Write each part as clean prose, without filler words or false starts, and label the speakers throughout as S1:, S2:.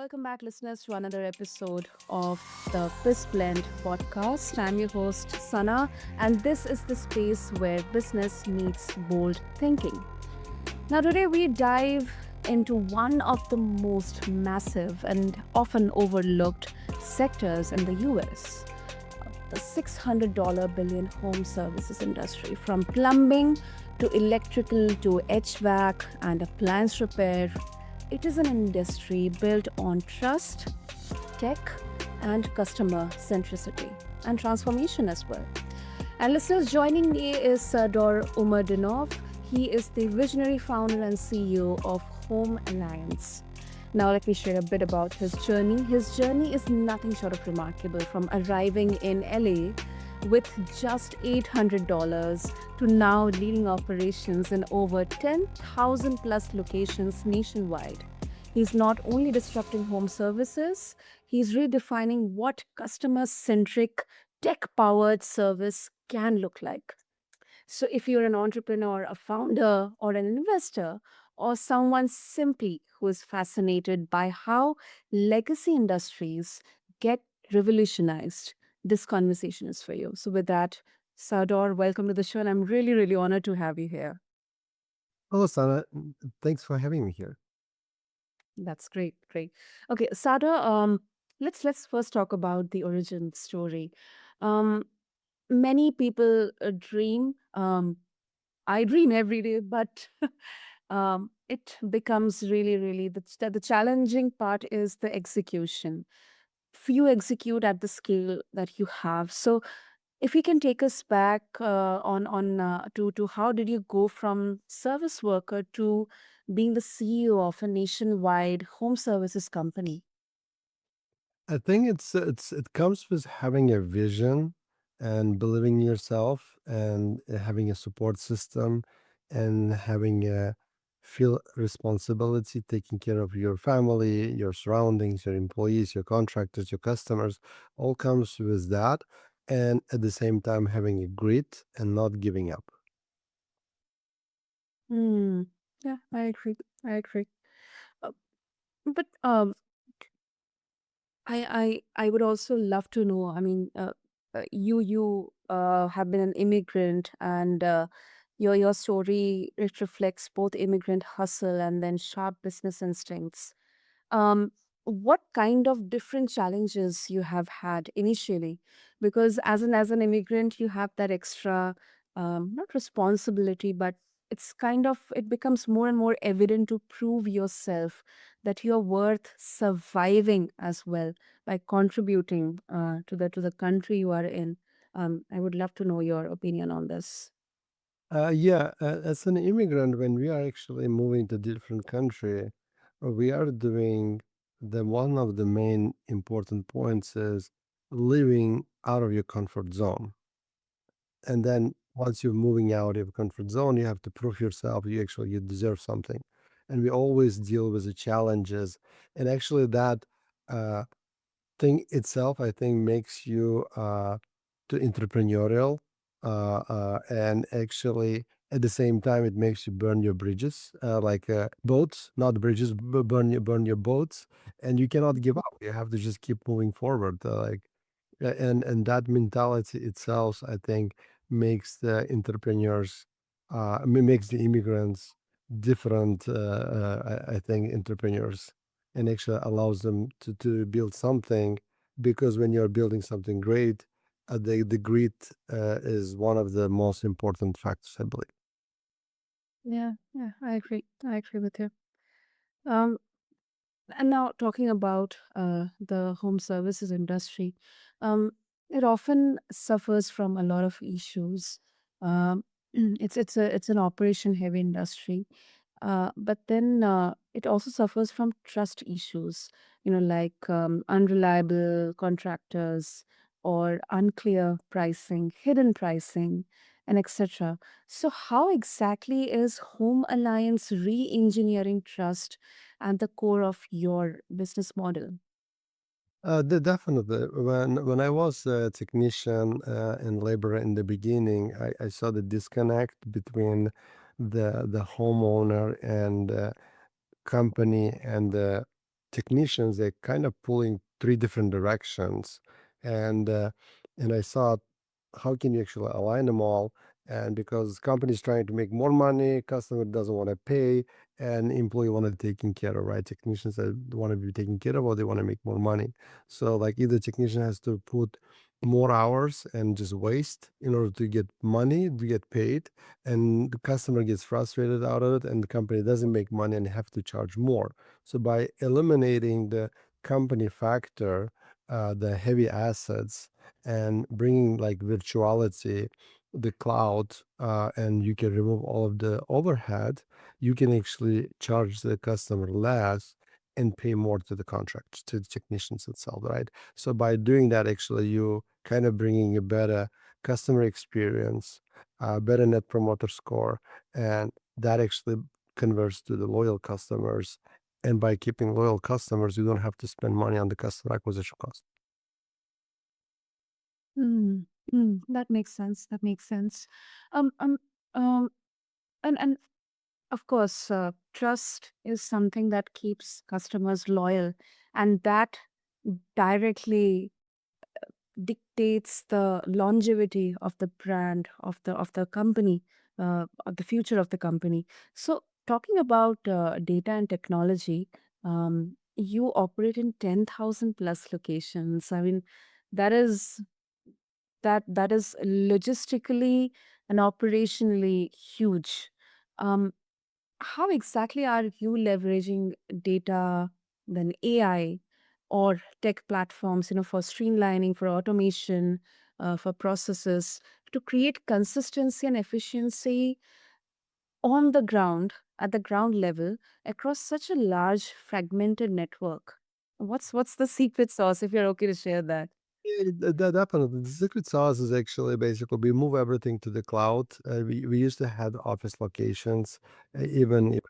S1: welcome back, listeners, to another episode of the BizBlend podcast. I'm your host, Sana, and this is the space where business meets bold thinking. Now, today we dive into one of the most massive and often overlooked sectors in the US, the $600 billion home services industry. From plumbing to electrical to HVAC and appliance repair, it is an industry built on trust, tech, and customer centricity and transformation as well. And listeners, joining me is Sardor Umrdinov. He is the visionary founder and CEO of Home Alliance. Now, let me share a bit about his journey. His journey is nothing short of remarkable, from arriving in LA with just $800 to now leading operations in over 10,000 plus locations nationwide. He's not only disrupting home services, he's redefining what customer centric, tech powered service can look like. So, if you're an entrepreneur, a founder, or an investor, or someone simply who is fascinated by how legacy industries get revolutionized, this conversation is for you. So, with that, Sardor, welcome to the show, and I'm really, really honored to have you here.
S2: Hello, Sana. Thanks for having me here.
S1: That's great, great. Okay, Sardor, let's first talk about the origin story. Um, Many people dream. I dream every day, but it becomes really, really the challenging part is the execution. Few execute at the scale that you have. So, if you can take us back on to how did you go from service worker to being the CEO of a nationwide home services company?
S2: I think it comes with having a vision and believing in yourself and having a support system and having a feel responsibility, taking care of your family, your surroundings, your employees, your contractors, your customers, all comes with that. And at the same time, having a grit and not giving up.
S1: Hmm. Yeah, I agree. I agree. Uh, but I would also love to know. I mean, you have been an immigrant, and your story, it reflects both immigrant hustle and then sharp business instincts. Um, what kind of different challenges you have had initially? Because as an immigrant, you have that extra not responsibility, but it's kind of it becomes more and more evident to prove yourself that you're worth surviving as well by contributing to the country you are in. I would love to know your opinion on this.
S2: Yeah, as an immigrant, when we are actually moving to different country, we are doing the one of the main important points is living out of your comfort zone. And then once you're moving out of your comfort zone, you have to prove yourself. You deserve something. And we always deal with the challenges. And actually, that uh, thing itself, I think, makes you to entrepreneurial, and actually at the same time, it makes you burn your bridges, like boats, not bridges, burn your boats, and you cannot give up. You have to just keep moving forward. And that mentality itself, I think, makes the entrepreneurs, makes the immigrants different. I think entrepreneurs, and actually allows them to build something, because when you're building something great, the grit is one of the most important factors, I believe.
S1: Yeah, yeah, I agree. I agree with you. Um, And now talking about the home services industry, um, it often suffers from a lot of issues. Um, it's an operation heavy industry, but then it also suffers from trust issues. Like unreliable contractors or unclear pricing, hidden pricing, and etc. So, how exactly is Home Alliance re-engineering trust at the core of your business model?
S2: Definitely. When I was a technician and laborer in the beginning, I saw the disconnect between the homeowner and company and the technicians, they're kind of pulling three different directions. And I thought, how can you actually align them all? And because company's trying to make more money, customer doesn't want to pay, and employee want to be taken care of, right? Technicians that want to be taken care of, or they want to make more money. So like either technician has to put more hours and just waste in order to get money, to get paid, and the customer gets frustrated out of it, and the company doesn't make money and have to charge more. So by eliminating the company factor, the heavy assets, and bringing like virtuality, the cloud, and you can remove all of the overhead, you can actually charge the customer less and pay more to the contract, to the technicians itself, right? So by doing that, actually, you kind of bringing a better customer experience, better net promoter score, and that actually converts to the loyal customers. And by keeping loyal customers, you don't have to spend money on the customer acquisition cost.
S1: Mm, that makes sense. That makes sense. Um, um, um, and of course, trust is something that keeps customers loyal, and that directly dictates the longevity of the brand of the company, of the future of the company. So, talking about data and technology, you operate in 10,000 plus locations. I mean, that is that is logistically and operationally huge. Um, how exactly are you leveraging data, then AI, or tech platforms, for streamlining, for automation, for processes, to create consistency and efficiency on the ground, at the ground level, across such a large fragmented network? What's the secret sauce, if you're okay to share that?
S2: Definitely. The secret sauce is actually basically we move everything to the cloud. We used to have office locations, even if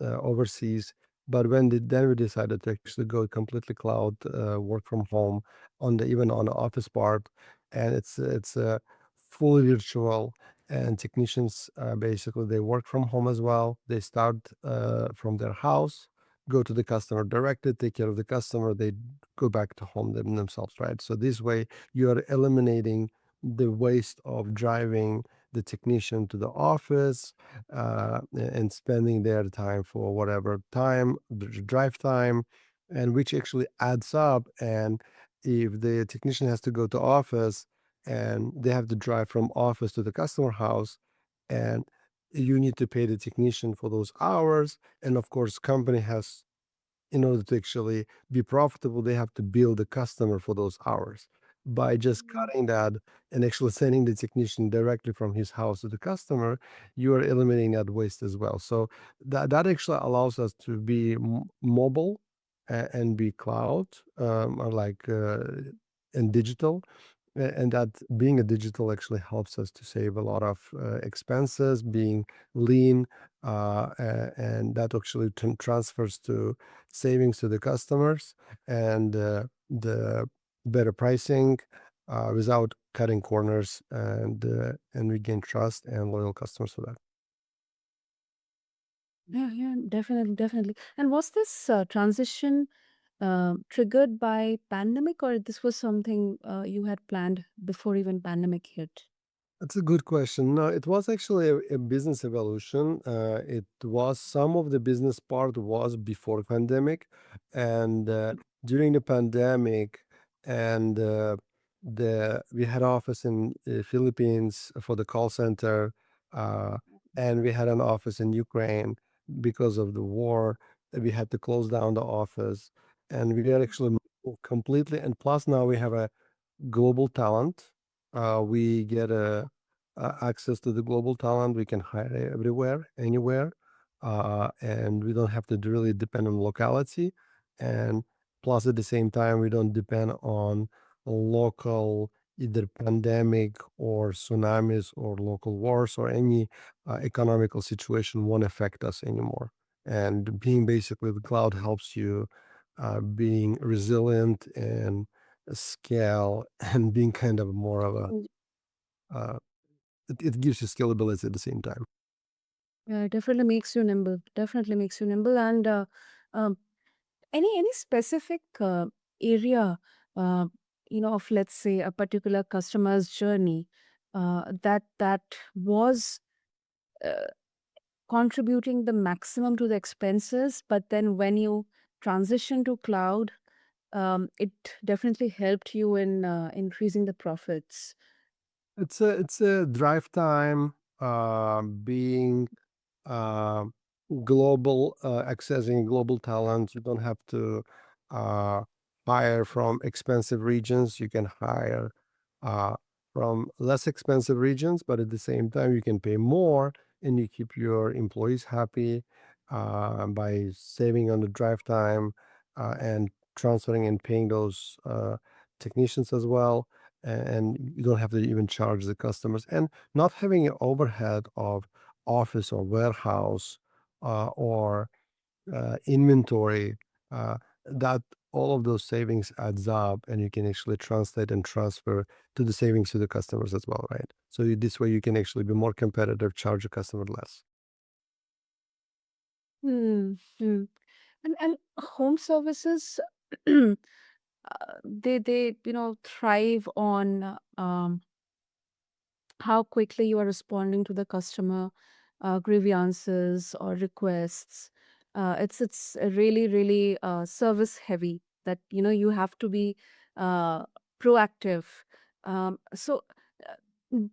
S2: overseas. But then we decided to actually go completely cloud, work from home on the even on the office part, and it's fully virtual. And technicians basically they work from home as well. They start from their house, go to the customer directly, take care of the customer. They go back to home themselves, right? So this way you are eliminating the waste of driving the technician to the office, and spending their time for whatever time, the drive time, and which actually adds up. And if the technician has to go to office and they have to drive from office to the customer house, and you need to pay the technician for those hours, and of course company has, in order to actually be profitable, they have to bill the customer for those hours. By just
S1: Mm.
S2: cutting that and actually sending the technician directly from his house to the customer, you are eliminating that waste as well. So that actually allows us to be mobile, and be cloud, or like and digital. And that being a digital actually helps us to save a lot of expenses, being lean, and that actually transfers to savings to the customers, and the better pricing, without cutting corners, and we gain trust and loyal customers for that.
S1: Yeah, yeah, definitely, definitely. And was this transition triggered by pandemic, or this was something you had planned before even pandemic hit?
S2: That's a good question. No, it was actually a business evolution. It was some of the business part was before pandemic, and during the pandemic, and the we had office in Philippines for the call center, uh, and we had an office in Ukraine because of the war. We had to close down the office, and we had actually moved completely. And plus, now we have a global talent. We get access to the global talent. We can hire everywhere, anywhere, and we don't have to really depend on locality. And plus, at the same time, we don't depend on local either pandemic or tsunamis or local wars or any economical situation won't affect us anymore. And being basically the cloud helps you being resilient and scale and being kind of more of a
S1: Mm.
S2: uh, it gives you scalability at the same time.
S1: Yeah, it definitely makes you nimble. Definitely makes you nimble. And Any specific area, uh, of, let's say, a particular customer's journey that was uh, contributing the maximum to the expenses, but then when you transition to cloud, it definitely helped you in increasing the profits.
S2: It's a drive time, being uh, global, accessing global talent. You don't have to uh, hire from expensive regions. You can hire uh, from less expensive regions, but at the same time, you can pay more and you keep your employees happy by saving on the drive time and transferring and paying those technicians as well. And you don't have to even charge the customers, and not having an overhead of office or warehouse or inventory, uh, that all of those savings adds up, and you can actually translate and transfer to the savings to the customers as well, right? So this way you can actually be more competitive, charge a customer less.
S1: Hmm. Hmm. And home services, they thrive on how quickly you are responding to the customer grievances or requests. It's really really service heavy, that you have to be uh, proactive. So uh, n-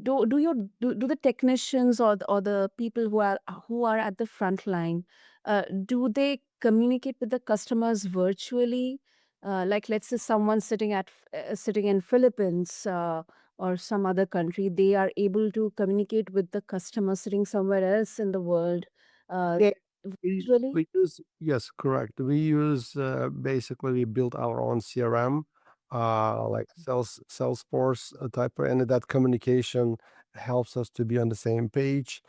S1: do the technicians or the people who are at the front line, do they communicate with the customers virtually, like let's say someone sitting in Philippines, or some other country, they are able to communicate with the customer sitting somewhere else in the world, uh,
S2: Yeah. We
S1: virtually?
S2: use, yes, correct. We use basically we built our own CRM, like Salesforce type, and that communication helps us to be on the same page.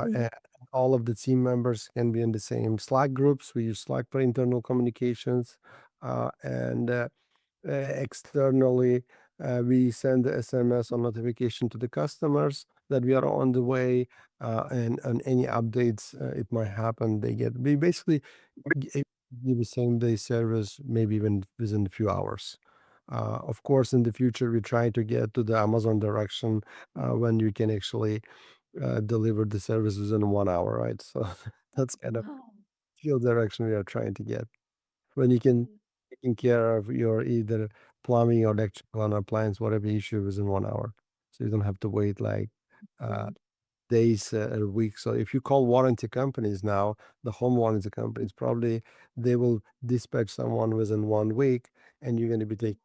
S1: Mhm.
S2: And all of the team members can be in the same Slack groups. We use Slack for internal communications, and externally, we send the SMS or notification to the customers that we are on the way, and any updates it might happen. We basically give the same day service, maybe even within a few hours. Of course, in the future, we try to get to the Amazon direction when you can actually deliver the services in 1 hour, right? So that's kind of
S1: Oh.
S2: field direction we are trying to get, when you can taking care of your either plumbing or electrical and appliance, whatever issue within 1 hour. So you don't have to wait like uh,
S1: Great.
S2: days or weeks. So if you call warranty companies now, the home warranty companies, probably they will dispatch someone within 1 week, and you're going to be taking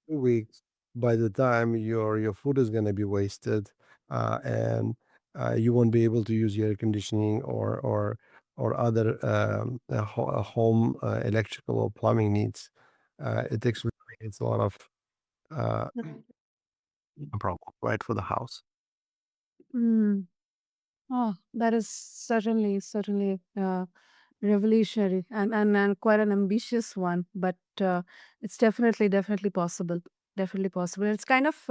S2: 2 weeks. By the time your food is going to be wasted, and you won't be able to use your air conditioning or other home electrical or plumbing needs. It actually creates a lot of uh, problem, right, for the house.
S1: Mm. Oh, that is certainly revolutionary, and quite an ambitious one, but it's definitely possible. Definitely possible. It's kind of,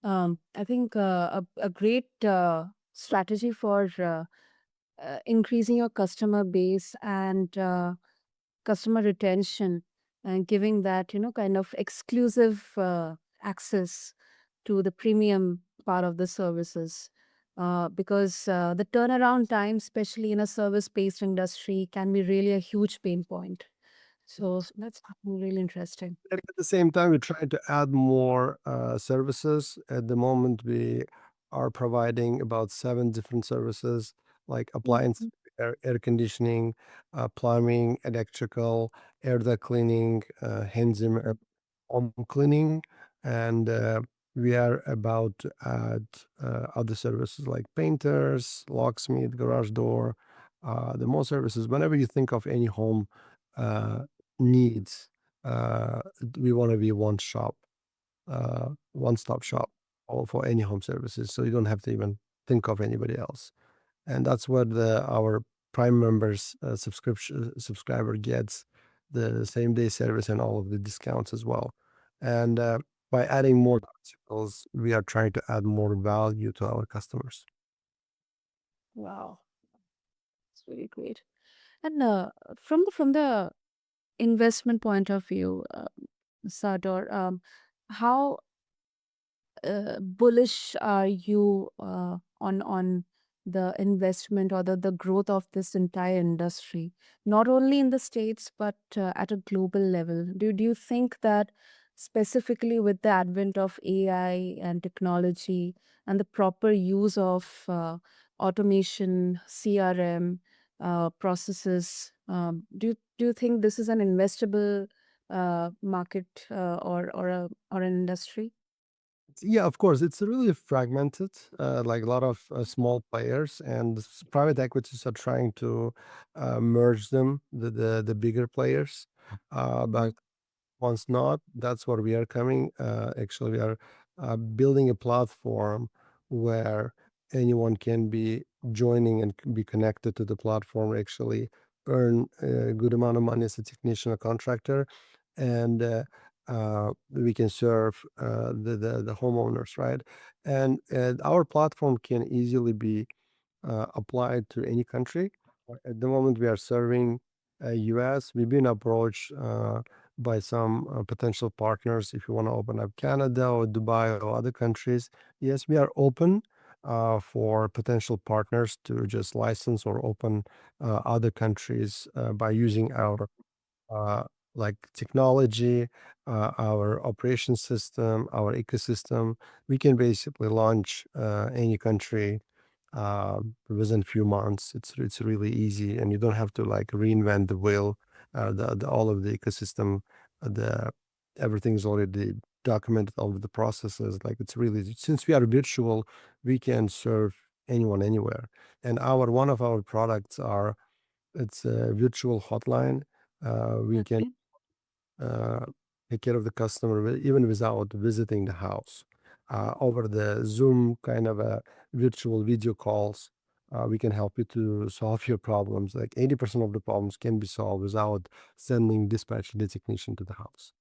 S1: I think, a great strategy for increasing your customer base and customer retention, and giving that kind of exclusive access to the premium part of the services, because the turnaround time, especially in a service based industry, can be really a huge pain point. So that's really interesting.
S2: And at the same time, we try to add more services. At the moment, we are providing about 7 different services, like appliance,
S1: Mhm.
S2: air conditioning, plumbing, electrical, air duct cleaning, home cleaning, and we are about to add other services like painters, locksmith, garage door, the more services. Whenever you think of any home uh, needs, uh, we want to be one-stop shop for any home services, so you don't have to even think of anybody else. And that's what our Prime members subscriber gets, the same day service and all of the discounts as well. And by adding more articles, we are trying to add more value to our customers.
S1: Wow, it's really great. And from the investment point of view, Sador, how bullish are you on the investment or the growth of this entire industry, not only in the states but at a global level? Do you think that specifically with the advent of AI and technology and the proper use of automation, CRM processes, do you think this is an investable market or an industry?
S2: Yeah, of course, it's really fragmented, like a lot of small players, and private equities are trying to merge them, the bigger players. But once not, that's where we are coming. Actually, we are building a platform where anyone can be joining and be connected to the platform, actually earn a good amount of money as a technician or contractor, and we can serve the homeowners, right? And our platform can easily be applied to any country. At the moment, we are serving US. We've been approached by some potential partners if you want to open up Canada or Dubai or other countries. Yes, we are open for potential partners to just license or open other countries by using our uh, like technology, our operation system, our ecosystem. We can basically launch any country within few months. It's really easy, and you don't have to like reinvent the wheel. The all of the ecosystem, the everything's already documented. All of the processes, like it's really, since we are virtual, we can serve anyone anywhere. And our one of our products are, it's a virtual hotline. We can
S1: Okay.
S2: uh, take care of the customer even without visiting the house. Over the Zoom kind of a virtual video calls, we can help you to solve your problems. Like 80% of the problems can be solved without sending dispatching the technician to the house.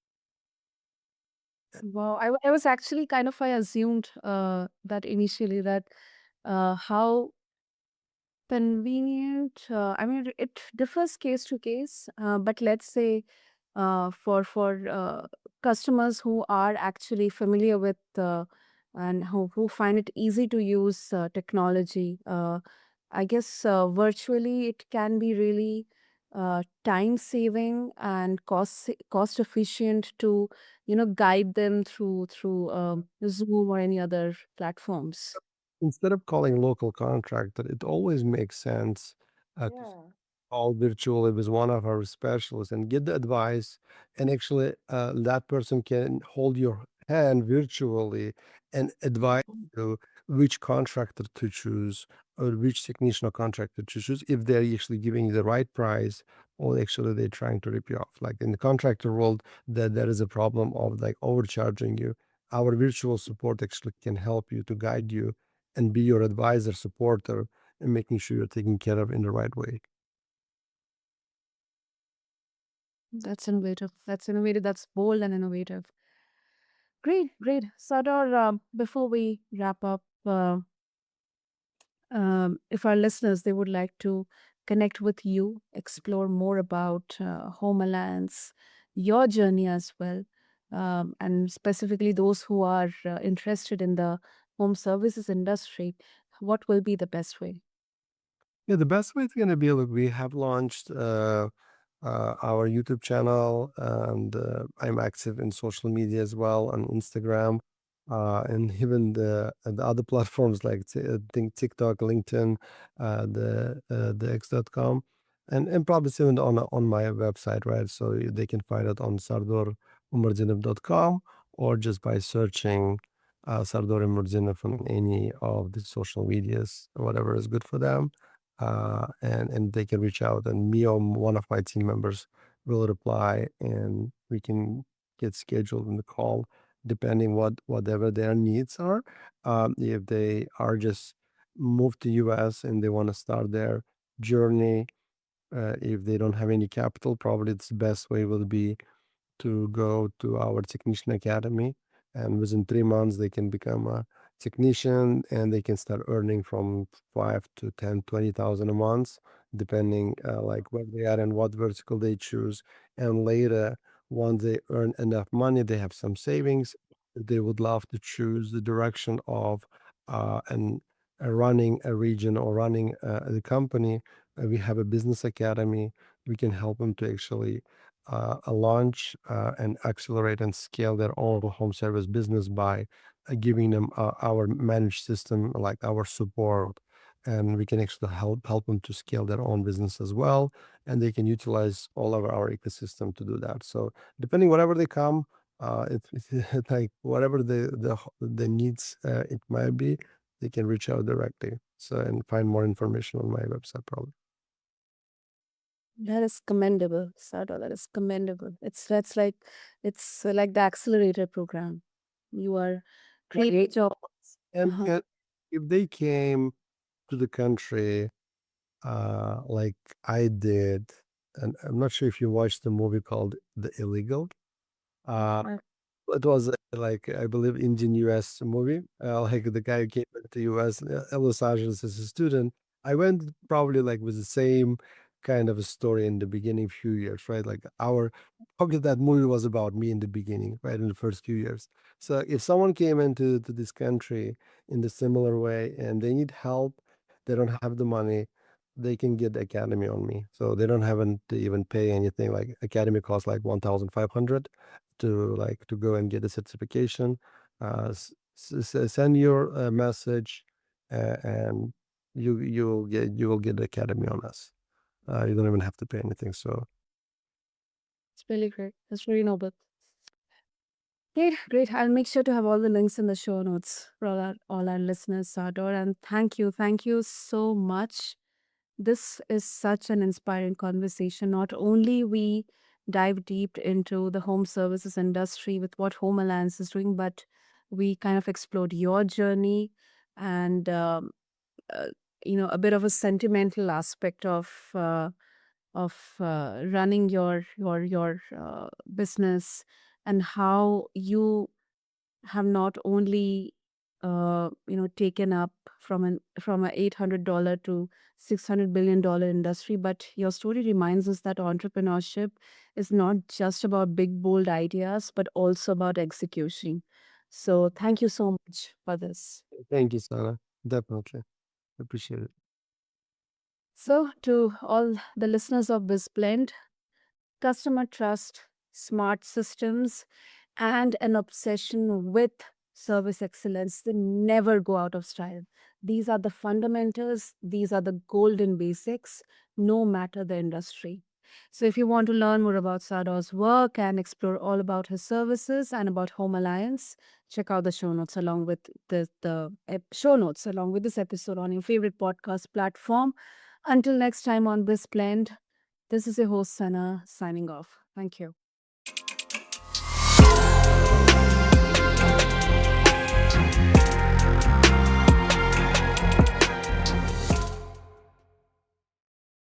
S1: Wow, I was actually kind of I assumed that initially that how convenient. I mean, it differs case to case, but let's say for customers who are actually familiar with and who find it easy to use technology, I guess virtually it can be really time saving and cost efficient to guide them through Zoom or any other platforms.
S2: Instead of calling local contractor, it always makes sense to
S1: Yeah.
S2: call virtually with one of our specialists and get the advice. And actually, that person can hold your hand virtually and advise you which contractor to choose or which technician or contractor to choose, if they're actually giving you the right price or actually they're trying to rip you off. Like in the contractor world, that there is a problem of like overcharging you. Our virtual support actually can help you to guide you and be your advisor, supporter, and making sure you're taken care of in the right way.
S1: That's innovative. That's innovative. That's bold and innovative. Great, great. Sadar, before we wrap up, if our listeners they would like to connect with you, explore more about Home Alliance, your journey as well, and specifically those who are interested in the home services industry, what will be the best way?
S2: Yeah, the best way it's gonna be, look, we have launched our YouTube channel, and I'm active in social media as well on Instagram, and even the other platforms like think TikTok, LinkedIn, the X.com, and probably even on my website, right? So they can find it on sardorumrdinov.com or just by searching Sardor Umrdinov on any of the social medias, whatever is good for them, and they can reach out, and me or one of my team members will reply, and we can get scheduled in the call depending whatever their needs are. If they are just moved to US and they want to start their journey, if they don't have any capital, probably the best way will be to go to our technician academy, and within 3 months they can become a technician and they can start earning from 5 to 10, 20,000 a month, depending like where they are and what vertical they choose. And later, once they earn enough money, they have some savings. They would love to choose the direction of and running a region or running the company. We have a business academy. We can help them to actually launch and accelerate and scale their own home service business by giving them our managed system, like our support, and we can actually help them to scale their own business as well, and they can utilize all of our ecosystem to do that. So depending whatever they come, it's like whatever the needs it might be, they can reach out directly. So and find more information on my website probably.
S1: That is commendable, Sardar. That is commendable. It's like the accelerator program. You are great job.
S2: And
S1: Uh-huh.
S2: if they came to the country like I did, and I'm not sure if you watched the movie called The Illegal. Uh,
S1: Uh,
S2: it was like I believe Indian US movie. Like the guy who came to US, Los Angeles as a student. I went probably like with the same kind of a story in the beginning few years, right? Like our probably that movie was about me in the beginning, right? In the first few years. So if someone came into this country in the similar way and they need help, they don't have the money, they can get the academy on me. So they don't have to even pay anything. Like academy costs like 1,500 to like to go and get the certification. Send your message, and you will get the academy on us. You don't even have to pay anything. So
S1: It's really great. That's really noble. Great, great. I'll make sure to have all the links in the show notes for all our listeners, Sardar. And thank you so much. This is such an inspiring conversation. Not only we dive deep into the home services industry with what Home Alliance is doing, but we kind of explored your journey and uh, a bit of a sentimental aspect of running your business, and how you have not only taken up from a $800 to $600 billion industry, but your story reminds us that entrepreneurship is not just about big bold ideas but also about execution. So thank you so much for this.
S2: thank you, Sarah. Definitely appreciate it.
S1: So to all the listeners of BizBlend, customer trust, smart systems, and an obsession with service excellence, they never go out of style. These are the fundamentals, these are the golden basics, no matter the industry. So, if you want to learn more about Sardar's work and explore all about his services and about Home Alliance, check out the show notes along with show notes along with this episode on your favorite podcast platform. Until next time on BizBlend, this is your host Sana signing off. Thank you.